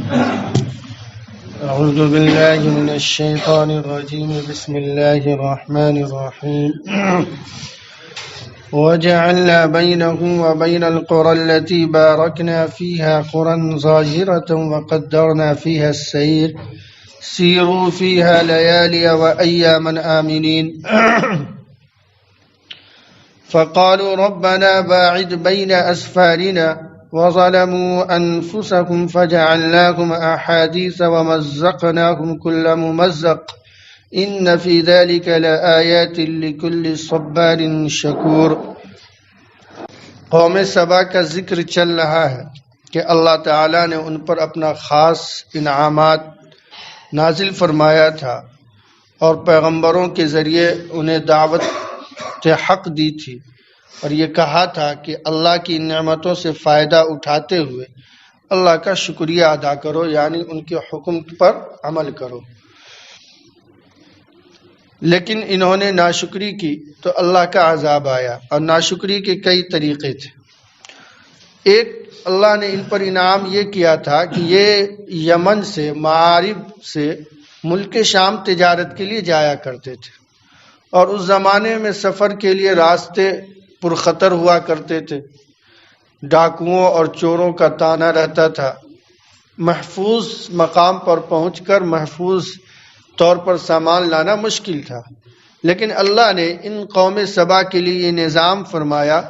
أعوذ بالله من الشيطان الرجيم بسم الله الرحمن الرحيم وجعلنا بينه وبين القرى التي باركنا فيها قرى ظاهرة وقدرنا فيها السير سيروا فيها ليالي وأياما آمنين فقالوا ربنا باعد بين أسفارنا وظلموا أنفسهم فجعلناهم أحاديث ومزقناهم كل ممزق إن في ذلك لآيات لكل صبار شكور۔ قوم سبا کا ذکر چل رہا ہے کہ اللہ تعالیٰ نے ان پر اپنا خاص انعامات نازل فرمایا تھا اور پیغمبروں کے ذریعے انہیں دعوت حق دی تھی، اور یہ کہا تھا کہ اللہ کی نعمتوں سے فائدہ اٹھاتے ہوئے اللہ کا شکریہ ادا کرو، یعنی ان کے حکم پر عمل کرو۔ لیکن انہوں نے ناشکری کی تو اللہ کا عذاب آیا، اور ناشکری کے کئی طریقے تھے۔ ایک، اللہ نے ان پر انعام یہ کیا تھا کہ یہ یمن سے، معارب سے ملک شام تجارت کے لیے جایا کرتے تھے، اور اس زمانے میں سفر کے لیے راستے پرخطر ہوا کرتے تھے، ڈاکوؤں اور چوروں کا تانا رہتا تھا۔ محفوظ مقام پر پہنچ کر محفوظ طور پر سامان لانا مشکل تھا، لیکن اللہ نے ان قوم سبا کے لیے یہ نظام فرمایا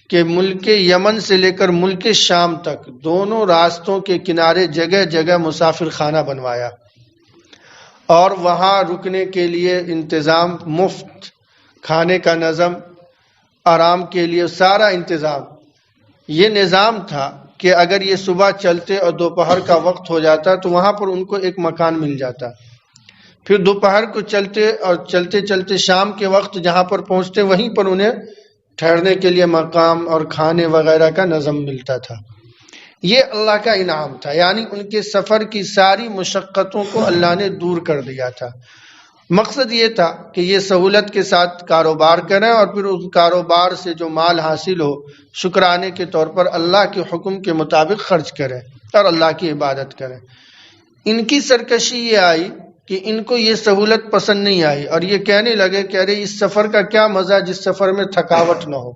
کہ ملک یمن سے لے کر ملک شام تک دونوں راستوں کے کنارے جگہ جگہ مسافر خانہ بنوایا، اور وہاں رکنے کے لیے انتظام، مفت کھانے کا نظم، آرام کے لیے سارا انتظام۔ یہ نظام تھا کہ اگر یہ صبح چلتے اور دوپہر کا وقت ہو جاتا تو وہاں پر ان کو ایک مکان مل جاتا، پھر دوپہر کو چلتے اور چلتے چلتے شام کے وقت جہاں پر پہنچتے وہیں پر انہیں ٹھہرنے کے لیے مقام اور کھانے وغیرہ کا نظم ملتا تھا۔ یہ اللہ کا انعام تھا، یعنی ان کے سفر کی ساری مشقتوں کو اللہ نے دور کر دیا تھا۔ مقصد یہ تھا کہ یہ سہولت کے ساتھ کاروبار کریں، اور پھر اس کاروبار سے جو مال حاصل ہو شکرانے کے طور پر اللہ کے حکم کے مطابق خرچ کریں اور اللہ کی عبادت کریں۔ ان کی سرکشی یہ آئی کہ ان کو یہ سہولت پسند نہیں آئی، اور یہ کہنے لگے کہ ارے اس سفر کا کیا مزہ جس سفر میں تھکاوٹ نہ ہو،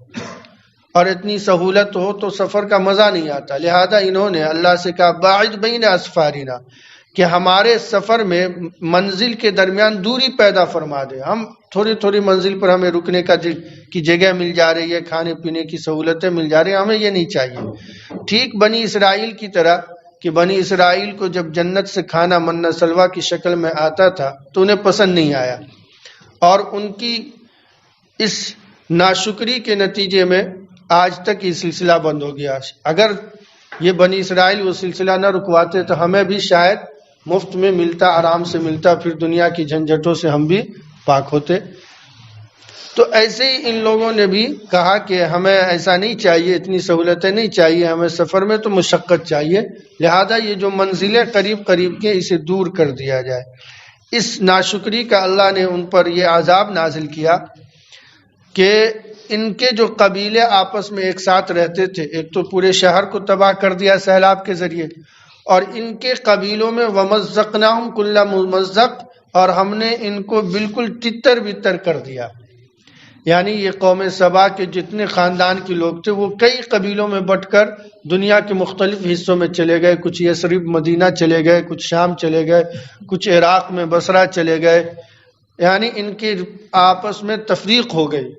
اور اتنی سہولت ہو تو سفر کا مزہ نہیں آتا۔ لہذا انہوں نے اللہ سے کہا باعد بین اسفارنا، کہ ہمارے سفر میں منزل کے درمیان دوری پیدا فرما دے، ہم تھوڑی تھوڑی منزل پر ہمیں رکنے کی جگہ مل جا رہی ہے، کھانے پینے کی سہولتیں مل جا رہی ہیں، ہمیں یہ نہیں چاہیے۔ ٹھیک بنی اسرائیل کی طرح کہ بنی اسرائیل کو جب جنت سے کھانا منہ سلوہ کی شکل میں آتا تھا تو انہیں پسند نہیں آیا، اور ان کی اس ناشکری کے نتیجے میں آج تک یہ سلسلہ بند ہو گیا۔ اگر یہ بنی اسرائیل وہ سلسلہ نہ رکواتے تو ہمیں بھی شاید مفت میں ملتا، آرام سے ملتا، پھر دنیا کی جھنجھٹوں سے ہم بھی پاک ہوتے۔ تو ایسے ہی ان لوگوں نے بھی کہا کہ ہمیں ایسا نہیں چاہیے، اتنی سہولتیں نہیں چاہیے، ہمیں سفر میں تو مشقت چاہیے، لہذا یہ جو منزلیں قریب قریب کے اسے دور کر دیا جائے۔ اس ناشکری کا اللہ نے ان پر یہ عذاب نازل کیا کہ ان کے جو قبیلے آپس میں ایک ساتھ رہتے تھے، ایک تو پورے شہر کو تباہ کر دیا سیلاب کے ذریعے، اور ان کے قبیلوں میں وَمَزَّقْنَاهُمْ كُلَّ مُمَزَّقٍ، اور ہم نے ان کو بالکل تتر بتر کر دیا۔ یعنی یہ قوم سبا کے جتنے خاندان کے لوگ تھے وہ کئی قبیلوں میں بٹ کر دنیا کے مختلف حصوں میں چلے گئے، کچھ یثرب مدینہ چلے گئے، کچھ شام چلے گئے، کچھ عراق میں بصرہ چلے گئے، یعنی ان کے آپس میں تفریق ہو گئی۔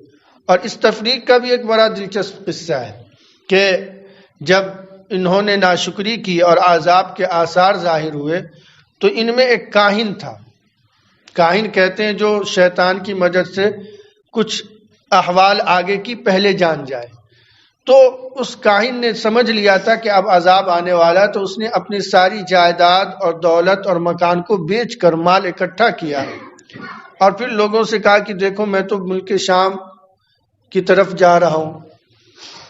اور اس تفریق کا بھی ایک بڑا دلچسپ قصہ ہے کہ جب انہوں نے ناشکری کی اور عذاب کے آثار ظاہر ہوئے تو ان میں ایک کاہن تھا، کاہن کہتے ہیں جو شیطان کی مدد سے کچھ احوال آگے کی پہلے جان جائے۔ تو اس کاہن نے سمجھ لیا تھا کہ اب عذاب آنے والا، تو اس نے اپنی ساری جائیداد اور دولت اور مکان کو بیچ کر مال اکٹھا کیا، اور پھر لوگوں سے کہا کہ دیکھو میں تو ملک شام کی طرف جا رہا ہوں،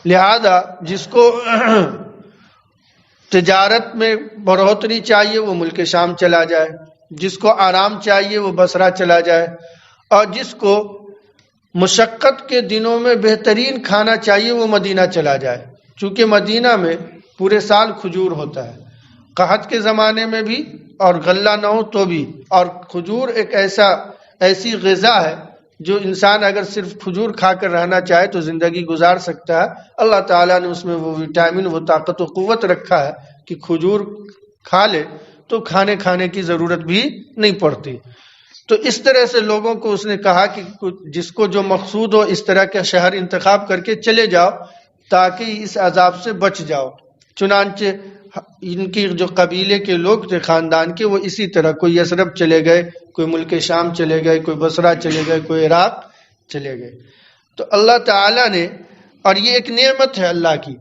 لہذا جس کو تجارت میں بڑھوتری چاہیے وہ ملک شام چلا جائے، جس کو آرام چاہیے وہ بصرہ چلا جائے، اور جس کو مشقت کے دنوں میں بہترین کھانا چاہیے وہ مدینہ چلا جائے، چونکہ مدینہ میں پورے سال کھجور ہوتا ہے، قحط کے زمانے میں بھی اور غلہ نہ ہو تو بھی. اور کھجور ایک ایسی غذا ہے جو انسان اگر صرف کھجور کھا کر رہنا چاہے تو زندگی گزار سکتا ہے. اللہ تعالیٰ نے اس میں وہ وٹامن، وہ طاقت و قوت رکھا ہے کہ کھجور کھا لے تو کھانے کی ضرورت بھی نہیں پڑتی. تو اس طرح سے لوگوں کو اس نے کہا کہ جس کو جو مقصود ہو اس طرح کا شہر انتخاب کر کے چلے جاؤ تاکہ اس عذاب سے بچ جاؤ. چنانچہ ان کی جو قبیلے کے لوگ تھے خاندان کے، وہ اسی طرح کوئی یثرب چلے گئے، کوئی ملک شام چلے گئے، کوئی بصرہ چلے گئے، کوئی عراق چلے گئے. تو اللہ تعالیٰ نے، اور یہ ایک نعمت ہے اللہ کی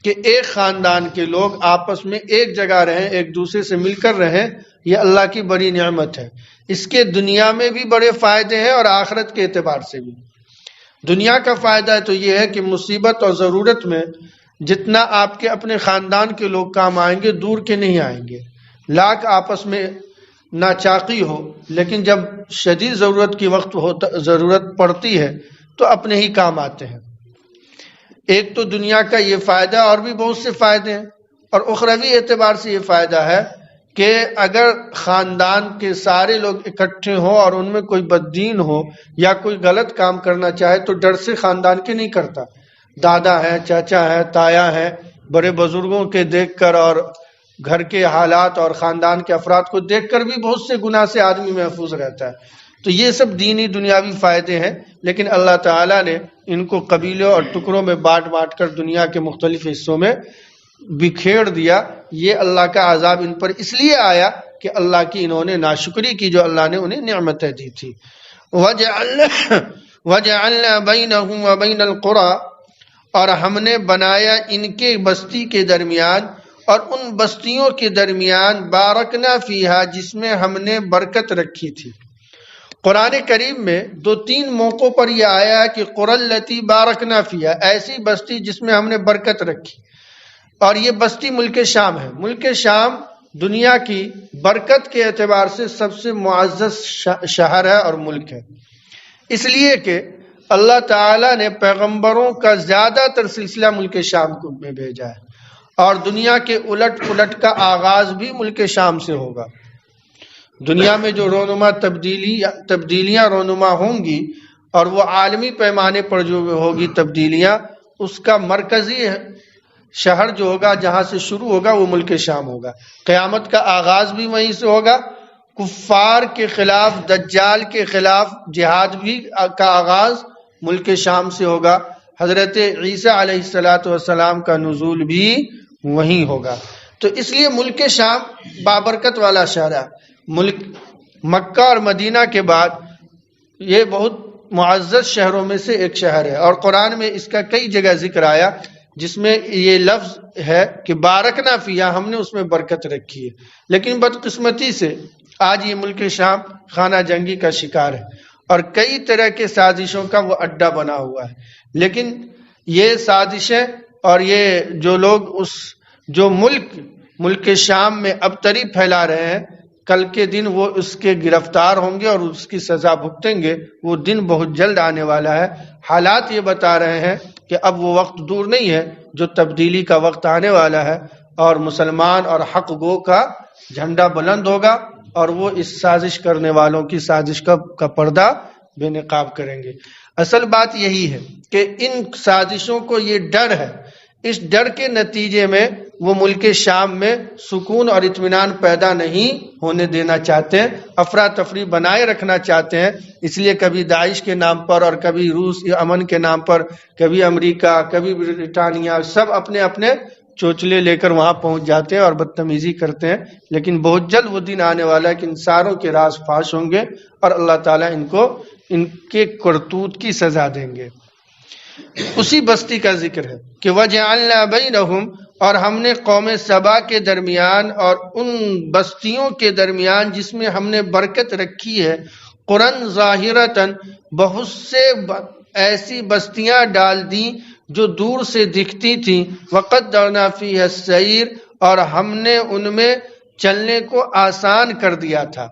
کہ ایک خاندان کے لوگ آپس میں ایک جگہ رہیں، ایک دوسرے سے مل کر رہیں، یہ اللہ کی بڑی نعمت ہے. اس کے دنیا میں بھی بڑے فائدے ہیں اور آخرت کے اعتبار سے بھی. دنیا کا فائدہ تو یہ ہے کہ مصیبت اور ضرورت میں جتنا آپ کے اپنے خاندان کے لوگ کام آئیں گے، دور کے نہیں آئیں گے. لاکھ آپس میں ناچاقی ہو لیکن جب شدید ضرورت پڑتی ہے تو اپنے ہی کام آتے ہیں. ایک تو دنیا کا یہ فائدہ، اور بھی بہت سے فائدے ہیں. اور اخروی اعتبار سے یہ فائدہ ہے کہ اگر خاندان کے سارے لوگ اکٹھے ہوں اور ان میں کوئی بددین ہو یا کوئی غلط کام کرنا چاہے تو ڈر سے خاندان کے نہیں کرتا. دادا ہے، چاچا ہے، تایا ہے، بڑے بزرگوں کے دیکھ کر اور گھر کے حالات اور خاندان کے افراد کو دیکھ کر بھی بہت سے گناہ سے آدمی محفوظ رہتا ہے. تو یہ سب دینی دنیاوی فائدے ہیں، لیکن اللہ تعالیٰ نے ان کو قبیلوں اور ٹکڑوں میں بانٹ کر دنیا کے مختلف حصوں میں بکھیر دیا. یہ اللہ کا عذاب ان پر اس لیے آیا کہ اللہ کی انہوں نے ناشکری کی جو اللہ نے انہیں نعمتیں دی تھی. وَجَعَلْنَا بَيْنَهُمْ وَبَيْنَ الْقُرَىٰ، اور ہم نے بنایا ان کے بستی کے درمیان اور ان بستیوں کے درمیان بارکنا فیہا، جس میں ہم نے برکت رکھی تھی. قرآن کریم میں 2-3 موقعوں پر یہ آیا ہے کہ قُرَى الَّتِی بارکنا فیہا، ایسی بستی جس میں ہم نے برکت رکھی. اور یہ بستی ملک شام ہے. ملک شام دنیا کی برکت کے اعتبار سے سب سے معزز شہر ہے اور ملک ہے، اس لیے کہ اللہ تعالیٰ نے پیغمبروں کا زیادہ تر سلسلہ ملک شام میں بھیجا ہے. اور دنیا کے الٹ پلٹ کا آغاز بھی ملک شام سے ہوگا. دنیا میں جو رونما تبدیلیاں رونما ہوں گی اور وہ عالمی پیمانے پر جو ہوگی تبدیلیاں، اس کا مرکزی شہر جو ہوگا جہاں سے شروع ہوگا وہ ملک شام ہوگا. قیامت کا آغاز بھی وہیں سے ہوگا. کفار کے خلاف، دجال کے خلاف جہاد بھی کا آغاز ملک شام سے ہوگا. حضرت عیسیٰ علیہ السلام کا نزول بھی وہیں ہوگا. تو اس لیے ملک شام بابرکت والا شہر ہے. مکہ اور مدینہ کے بعد یہ بہت معزز شہروں میں سے ایک شہر ہے. اور قرآن میں اس کا کئی جگہ ذکر آیا جس میں یہ لفظ ہے کہ بارکنا فیہا، ہم نے اس میں برکت رکھی ہے. لیکن بدقسمتی سے آج یہ ملک شام خانہ جنگی کا شکار ہے اور کئی طرح کے سازشوں کا وہ اڈا بنا ہوا ہے. لیکن یہ سازشیں اور یہ جو لوگ جو ملک شام میں ابتری پھیلا رہے ہیں، کل کے دن وہ اس کے گرفتار ہوں گے اور اس کی سزا بھگتیں گے. وہ دن بہت جلد آنے والا ہے. حالات یہ بتا رہے ہیں کہ اب وہ وقت دور نہیں ہے جو تبدیلی کا وقت آنے والا ہے اور مسلمان اور حق گو کا جھنڈا بلند ہوگا اور وہ اس سازش کرنے والوں کی سازش کا پردہ بے نقاب کریں گے. اصل بات یہی ہے کہ ان سازشوں کو یہ ڈر ہے. اس ڈر کے نتیجے میں وہ ملک شام میں سکون اور اطمینان پیدا نہیں ہونے دینا چاہتے ہیں، افراتفری بنائے رکھنا چاہتے ہیں. اس لیے کبھی داعش کے نام پر اور کبھی روس امن کے نام پر، کبھی امریکہ، کبھی برطانیہ، سب اپنے اپنے چوچلے لے کر وہاں پہنچ جاتے ہیں اور بدتمیزی کرتے ہیں. لیکن بہت جلد وہ دن آنے والا ہے کہ ان ساروں کے راز فاش ہوں گے اور اللہ تعالیٰ ان کے کرتوت کی سزا دیں گے. اسی بستی کا ذکر ہے کہ وَجَعَلْنَا بَيْنَهُمْ، اور ہم نے قوم سبا کے درمیان اور ان بستیوں کے درمیان جس میں ہم نے برکت رکھی ہے، قُرًى ظَاهِرَةً، بہت سے ایسی بستیاں ڈال دیں جو دور سے دکھتی تھیں. وَقَدَّرْنَا فِيهَا السَّيْرَ، اور ہم نے ان میں چلنے کو آسان کر دیا تھا.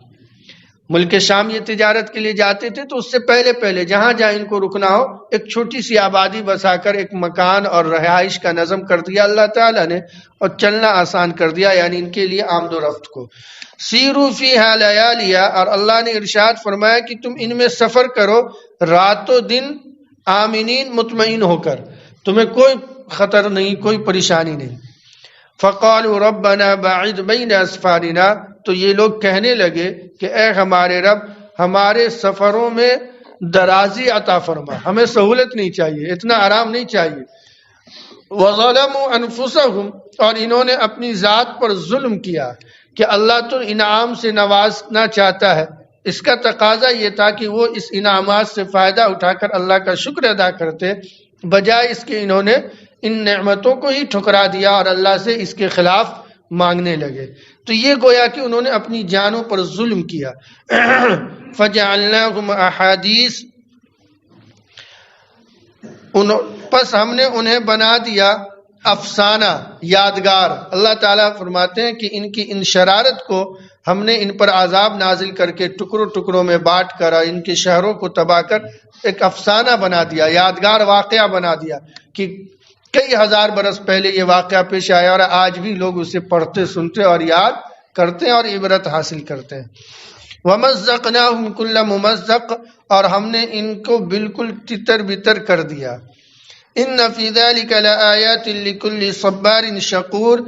ملک شام یہ تجارت کے لیے جاتے تھے تو اس سے پہلے پہلے جہاں جہاں ان کو رکنا ہو ایک چھوٹی سی آبادی بسا کر ایک مکان اور رہائش کا نظم کر دیا اللہ تعالیٰ نے، اور چلنا آسان کر دیا، یعنی ان کے لیے آمد و رفت کو۔ سیرو فیہا لیالیا، اور اللہ نے ارشاد فرمایا کہ تم ان میں سفر کرو رات و دن، آمنین مطمئن ہو کر، تمہیں کوئی خطر نہیں، کوئی پریشانی نہیں۔ فقالوا ربنا باعد بین اسفارنا، تو یہ لوگ کہنے لگے کہ اے ہمارے رب، ہمارے سفروں میں درازی عطا فرما، ہمیں سہولت نہیں چاہیے، اتنا آرام نہیں چاہیے۔ وظلموا انفسهم، اور انہوں نے اپنی ذات پر ظلم کیا کہ اللہ تو انعام سے نوازنا چاہتا ہے، اس کا تقاضا یہ تھا کہ وہ اس انعامات سے فائدہ اٹھا کر اللہ کا شکر ادا کرتے، بجائے اس کے انہوں نے ان نعمتوں کو ہی ٹھکرا دیا اور اللہ سے اس کے خلاف مانگنے لگے۔ تو یہ گویا کہ انہوں نے اپنی جانوں پر ظلم کیا۔ فجعلناہم احادیث، پس ہم نے انہیں بنا دیا افسانہ، یادگار۔ اللہ تعالیٰ فرماتے ہیں کہ ان کی ان شرارت کو ہم نے ان پر عذاب نازل کر کے ٹکڑوں ٹکڑوں میں بانٹ کر اور ان کے شہروں کو تباہ کر ایک افسانہ بنا دیا، یادگار واقعہ بنا دیا کہ کئی ہزار برس پہلے یہ واقعہ پیش آیا اور آج بھی لوگ اسے پڑھتے، سنتے اور یاد کرتے ہیں اور عبرت حاصل کرتے ہیں۔ وَمَزَّقْنَاهُمْ كُلَّ مُمَزَّقٍ، اور ہم نے ان کو بالکل تتر بتر کر دیا۔ إِنَّ فِي ذَلِكَ لَآيَاتٍ لِكُلِّ صَبَّارٍ شَكُورٍ،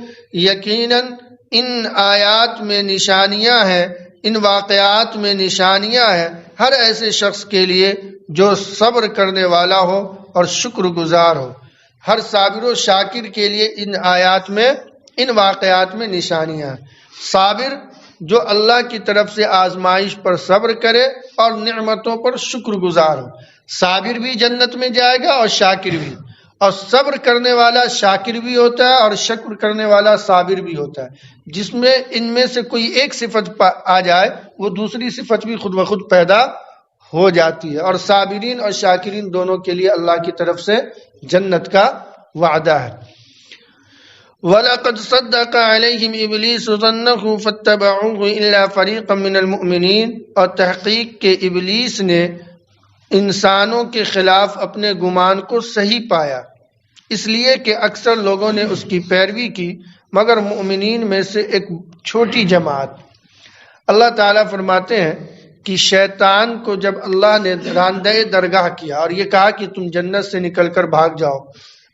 یقیناً ان آیات میں نشانیاں ہیں، ان واقعات میں نشانیاں ہیں ہر ایسے شخص کے لیے جو صبر کرنے والا ہو اور شکر گزار ہو۔ ہر صابر و شاکر کے لیے ان آیات میں، ان واقعات میں نشانیاں ہیں۔ صابر جو اللہ کی طرف سے آزمائش پر صبر کرے اور نعمتوں پر شکر گزار ہو، صابر بھی جنت میں جائے گا اور شاکر بھی، اور صبر کرنے والا شاکر بھی ہوتا ہے اور شکر کرنے والا صابر بھی ہوتا ہے۔ جس میں ان میں سے کوئی ایک صفت آ جائے وہ دوسری صفت بھی خود بخود پیدا ہو جاتی ہے، اور صابرین اور شاکرین دونوں کے لیے اللہ کی طرف سے جنت کا وعدہ ہے۔ وَلَقَدْ صَدَّقَ عَلَيْهِمْ إِبْلِيسُ ظَنَّهُ فَاتَّبَعُوهُ إِلَّا فَرِيقًا مِّنَ الْمُؤْمِنِينَ، اور تحقیق کہ ابلیس نے انسانوں کے خلاف اپنے گمان کو صحیح پایا، اس لیے کہ اکثر لوگوں نے اس کی پیروی کی مگر مؤمنین میں سے ایک چھوٹی جماعت۔ اللہ تعالیٰ فرماتے ہیں کہ شیطان کو جب اللہ نے راندہ درگاہ کیا اور یہ کہا کہ تم جنت سے نکل کر بھاگ جاؤ،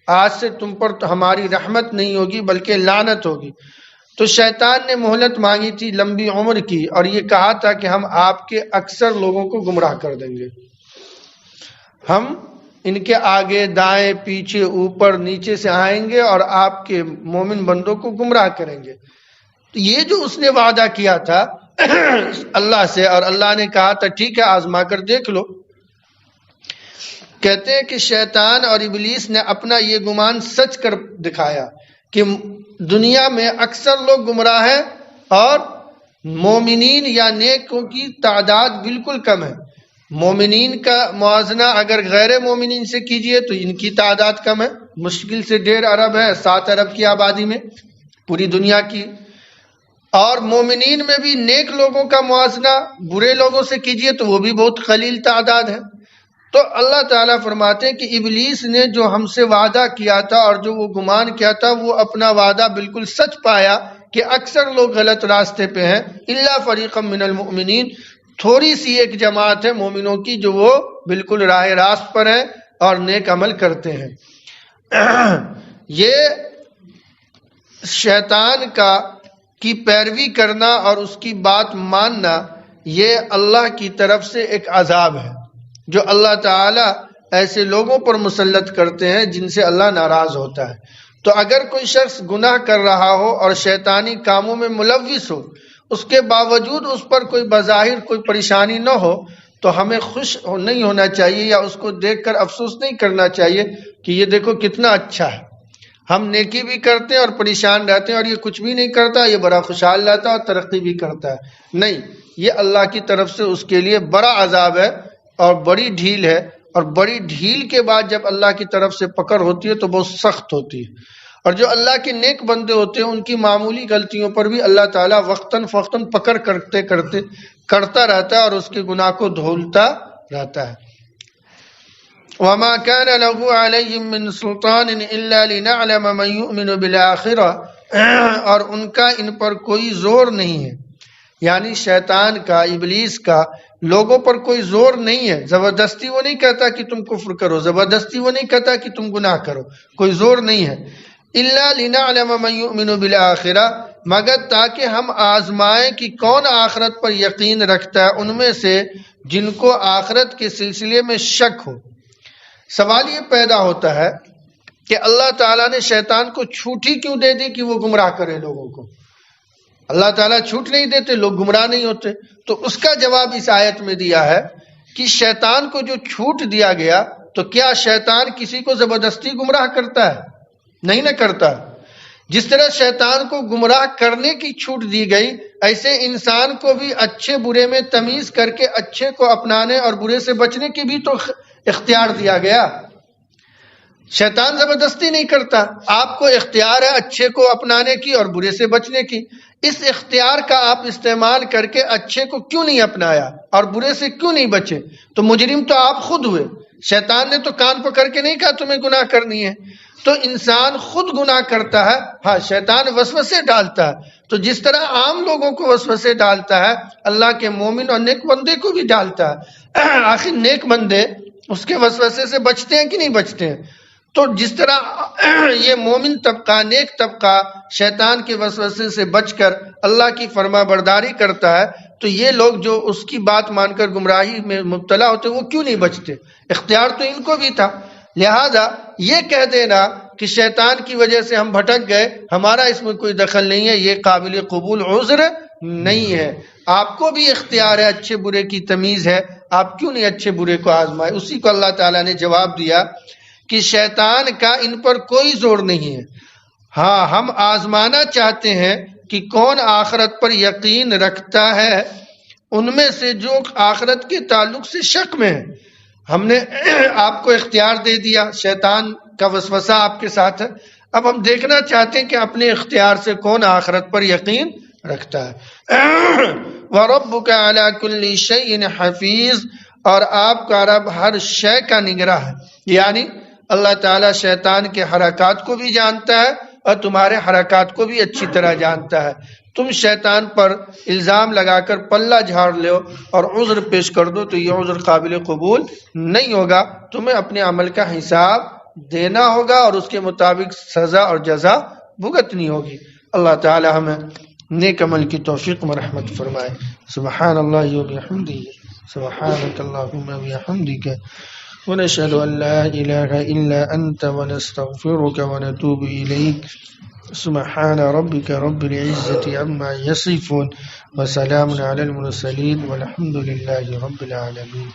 آج سے تم پر تو ہماری رحمت نہیں ہوگی بلکہ لعنت ہوگی، تو شیطان نے مہلت مانگی تھی لمبی عمر کی اور یہ کہا تھا کہ ہم آپ کے اکثر لوگوں کو گمراہ کر دیں گے، ہم ان کے آگے دائیں پیچھے اوپر نیچے سے آئیں گے اور آپ کے مومن بندوں کو گمراہ کریں گے۔ تو یہ جو اس نے وعدہ کیا تھا اللہ سے، اور اللہ نے کہا تھا ٹھیک ہے آزما کر دیکھ لو۔ کہتے ہیں کہ شیطان اور ابلیس نے اپنا یہ گمان سچ کر دکھایا کہ دنیا میں اکثر لوگ گمراہ ہیں اور مومنین یا نیکوں کی تعداد بالکل کم ہے۔ مومنین کا موازنہ اگر غیر مومنین سے کیجئے تو ان کی تعداد کم ہے، مشکل سے 1.5 ارب ہے، 7 ارب کی آبادی میں پوری دنیا کی، اور مومنین میں بھی نیک لوگوں کا موازنہ برے لوگوں سے کیجئے تو وہ بھی بہت قلیل تعداد ہے۔ تو اللہ تعالیٰ فرماتے ہیں کہ ابلیس نے جو ہم سے وعدہ کیا تھا اور جو وہ گمان کیا تھا وہ اپنا وعدہ بالکل سچ پایا کہ اکثر لوگ غلط راستے پہ ہیں، الا فریقا من المؤمنین، تھوڑی سی ایک جماعت ہے مومنوں کی جو وہ بالکل راہ راست پر ہیں اور نیک عمل کرتے ہیں۔ یہ شیطان کی پیروی کرنا اور اس کی بات ماننا یہ اللہ کی طرف سے ایک عذاب ہے جو اللہ تعالیٰ ایسے لوگوں پر مسلط کرتے ہیں جن سے اللہ ناراض ہوتا ہے۔ تو اگر کوئی شخص گناہ کر رہا ہو اور شیطانی کاموں میں ملوث ہو، اس کے باوجود اس پر کوئی بظاہر کوئی پریشانی نہ ہو، تو ہمیں خوش نہیں ہونا چاہیے یا اس کو دیکھ کر افسوس نہیں کرنا چاہیے کہ یہ دیکھو کتنا اچھا ہے، ہم نیکی بھی کرتے ہیں اور پریشان رہتے ہیں اور یہ کچھ بھی نہیں کرتا، یہ بڑا خوشحال رہتا ہے اور ترقی بھی کرتا ہے۔ نہیں، یہ اللہ کی طرف سے اس کے لیے بڑا عذاب ہے اور بڑی ڈھیل ہے، اور بڑی ڈھیل کے بعد جب اللہ کی طرف سے پکڑ ہوتی ہے تو بہت سخت ہوتی ہے۔ اور جو اللہ کے نیک بندے ہوتے ہیں ان کی معمولی غلطیوں پر بھی اللہ تعالیٰ وقتاً فوقتاً پکڑ کرتا رہتا ہے اور اس کے گناہ کو دھولتا رہتا ہے. وما كان له عليهم من سلطان الا لنعلم من يؤمن بالآخرة، اور ان کا ان پر کوئی زور نہیں ہے، یعنی شیطان کا، ابلیس کا لوگوں پر کوئی زور نہیں ہے. زبردستی وہ نہیں کہتا کہ تم کفر کرو، زبردستی وہ نہیں کہتا کہ تم گناہ کرو، کوئی زور نہیں ہے. الا لنعلم من يؤمن بالآخرة، مگر تاکہ ہم آزمائیں کہ کون آخرت پر یقین رکھتا ہے ان میں سے جن کو آخرت کے سلسلے میں شک ہو. سوال یہ پیدا ہوتا ہے کہ اللہ تعالیٰ نے شیطان کو چھوٹ ہی کیوں دے دی کہ وہ گمراہ کرے لوگوں کو؟ اللہ تعالیٰ چھوٹ نہیں دیتے، لوگ گمراہ نہیں ہوتے. تو اس کا جواب اس آیت میں دیا ہے کہ شیطان کو جو چھوٹ دیا گیا، تو کیا شیطان کسی کو زبردستی گمراہ کرتا ہے؟ نہیں نہ کرتا. جس طرح شیطان کو گمراہ کرنے کی چھوٹ دی گئی، ایسے انسان کو بھی اچھے برے میں تمیز کر کے اچھے کو اپنانے اور برے سے بچنے کی بھی تو اختیار دیا گیا. شیطان زبردستی نہیں کرتا، آپ کو اختیار ہے اچھے کو اپنانے کی اور برے سے بچنے کی. اس اختیار کا آپ استعمال کر کے اچھے کو کیوں نہیں اپنایا اور برے سے کیوں نہیں بچے؟ تو مجرم تو آپ خود ہوئے. شیطان نے تو کان پکڑ کے نہیں کہا تمہیں گناہ کرنی ہے. تو انسان خود گناہ کرتا ہے. ہاں، شیطان وسوسے ڈالتا ہے، تو جس طرح عام لوگوں کو وسوسے ڈالتا ہے، اللہ کے مومن اور نیک بندے کو بھی ڈالتا ہے. آخر نیک بندے اس کے وسوسے سے بچتے ہیں کہ نہیں بچتے ہیں؟ تو جس طرح یہ مومن طبقہ، نیک طبقہ شیطان کے وسوسے سے بچ کر اللہ کی فرما برداری کرتا ہے، تو یہ لوگ جو اس کی بات مان کر گمراہی میں مبتلا ہوتے وہ کیوں نہیں بچتے؟ اختیار تو ان کو بھی تھا. لہذا یہ کہہ دینا کہ شیطان کی وجہ سے ہم بھٹک گئے، ہمارا اس میں کوئی دخل نہیں ہے، یہ قابل قبول عذر نہیں ہے. آپ کو بھی اختیار ہے، اچھے برے کی تمیز ہے، آپ کیوں نہیں اچھے برے کو آزمائے؟ اسی کو اللہ تعالیٰ نے جواب دیا کہ شیطان کا ان پر کوئی زور نہیں ہے. ہاں، ہم آزمانا چاہتے ہیں کہ کون آخرت پر یقین رکھتا ہے ان میں سے جو آخرت کے تعلق سے شک میں ہے. ہم نے آپ کو اختیار دے دیا، شیطان کا وسوسہ آپ کے ساتھ ہے. اب ہم دیکھنا چاہتے ہیں کہ اپنے اختیار سے کون آخرت پر یقین رکھتا ہے. وَرَبُّكَ عَلَى كُلِّ شَيْءٍ حَفِيظٌ، اور آپ کا رب ہر شے کا نگراں ہے. یعنی اللہ تعالیٰ شیطان کے حرکات کو بھی جانتا ہے اور تمہارے حرکات کو بھی اچھی طرح جانتا ہے. تم شیطان پر الزام لگا کر پلہ جھاڑ لو اور عذر پیش کر دو تو یہ عذر قابل قبول نہیں ہوگا. تمہیں اپنے عمل کا حساب دینا ہوگا اور اس کے مطابق سزا اور جزا بھگتنی ہوگی. اللہ تعالی ہمیں نیک عمل کی توفیق و رحمت فرمائے. سبحان اللہ و بحمدہ، سبحانک اللہم و بحمدک، ونشهد ان لا اله الا انت ونستغفرك ونتوب اليك. سبحان ربك رب العزة عما يصفون وسلام على المرسلين والحمد لله رب العالمين.